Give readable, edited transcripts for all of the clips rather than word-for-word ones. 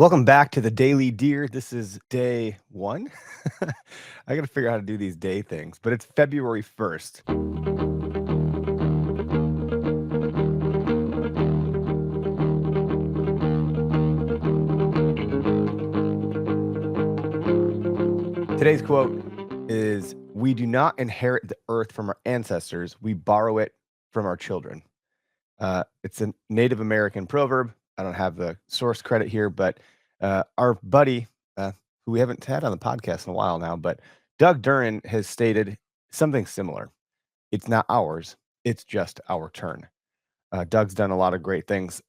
Welcome back to the Daily Deer. This is day one. I got to figure out how to do these day things, but it's February 1st. Today's quote is: "We do not inherit the earth from our ancestors, we borrow it from our children." It's a Native American proverb. I don't have the source credit here, but our buddy, who we haven't had on the podcast in a while now, but Doug Durren has stated something similar. It's not ours, it's just our turn. Doug's done a lot of great things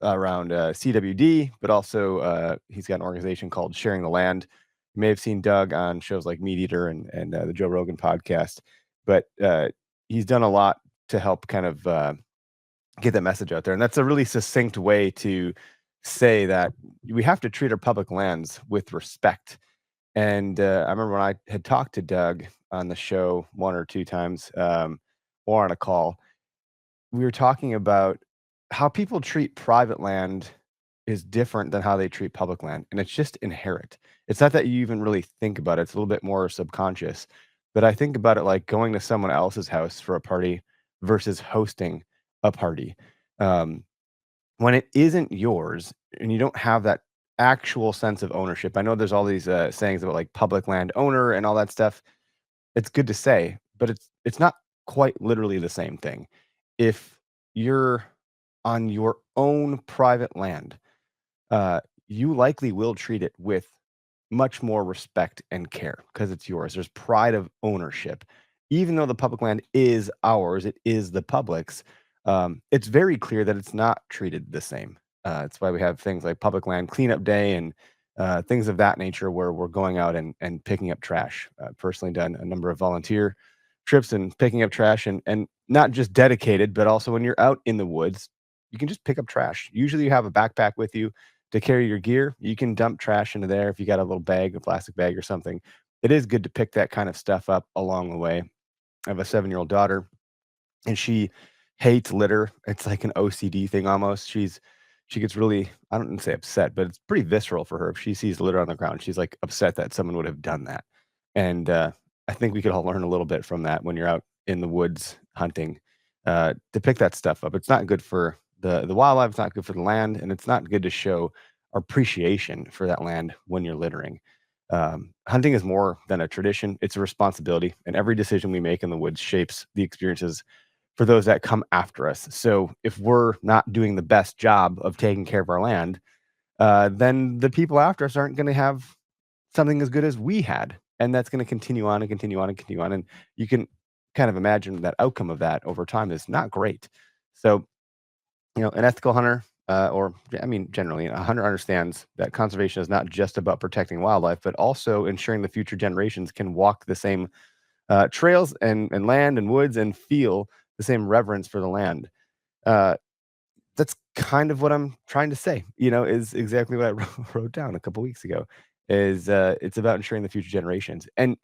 around CWD, but also he's got an organization called Sharing the Land. You may have seen Doug on shows like Meat Eater and the Joe Rogan podcast, but he's done a lot to help kind of get that message out there. And that's a really succinct way to say that we have to treat our public lands with respect. And I remember when I had talked to Doug on the show one or two times, or on a call, we were talking about how people treat private land is different than how they treat public land. And it's just inherent. It's not that you even really think about it, it's a little bit more subconscious. But I think about it like going to someone else's house for a party versus hosting a party. Um, when it isn't yours and you don't have that actual sense of ownership, I know there's all these sayings about like public land owner and all that stuff. It's good to say, but it's not quite literally the same thing. If you're on your own private land, you likely will treat it with much more respect and care because it's yours. There's pride of ownership. Even though the public land is ours, it is the public's. It's very clear that it's not treated the same. It's why we have things like Public Land Cleanup Day and things of that nature where we're going out and picking up trash. Personally done a number of volunteer trips and picking up trash and not just dedicated, but also when you're out in the woods, you can just pick up trash. Usually you have a backpack with you to carry your gear. You can dump trash into there if you got a little bag, a plastic bag or something. It is good to pick that kind of stuff up along the way. I have a 7-year-old daughter and she hates litter. It's like an OCD thing almost. She gets really, I don't say upset, but it's pretty visceral for her. If she sees litter on the ground, she's like upset that someone would have done that. And I think we could all learn a little bit from that when you're out in the woods hunting, to pick that stuff up. It's not good for the wildlife. It's not good for the land, and it's not good to show appreciation for that land when you're littering. Hunting is more than a tradition; it's a responsibility, and every decision we make in the woods shapes the experiences for those that come after us. So if we're not doing the best job of taking care of our land, then the people after us aren't going to have something as good as we had, and that's going to continue on and continue on and continue on. And you can kind of imagine that outcome of that over time is not great. So an ethical hunter, or I mean, generally, a hunter understands that conservation is not just about protecting wildlife, but also ensuring the future generations can walk the same trails and land and woods and feel the same reverence for the land. Uh, that's kind of what I'm trying to say, is exactly what I wrote down a couple weeks ago. Is it's about ensuring the future generations. And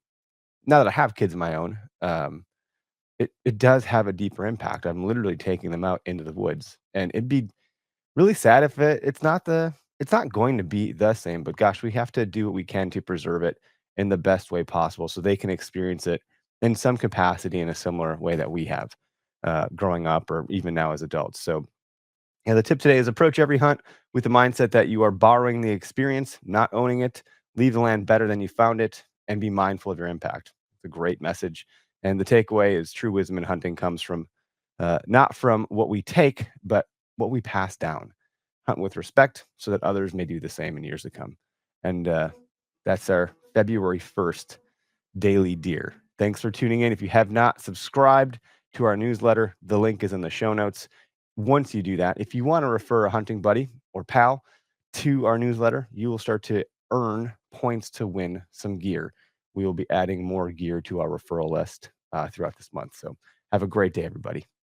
now that I have kids of my own, it does have a deeper impact. I'm literally taking them out into the woods, and it'd be really sad if it's not going to be the same. But gosh, we have to do what we can to preserve it in the best way possible, so they can experience it in some capacity in a similar way that we have growing up, or even now as adults. So yeah, the tip today is approach every hunt with the mindset that you are borrowing the experience, not owning it. Leave the land better than you found it, and be mindful of your impact. It's a great message. And the takeaway is true wisdom in hunting comes from not from what we take, but what we pass down. Hunt with respect so that others may do the same in years to come. And that's our February 1st Daily Deer. Thanks for tuning in. If you have not subscribed to our newsletter, the link is in the show notes. Once you do that, if you want to refer a hunting buddy or pal to our newsletter, you will start to earn points to win some gear. We will be adding more gear to our referral list throughout this month. So have a great day, everybody.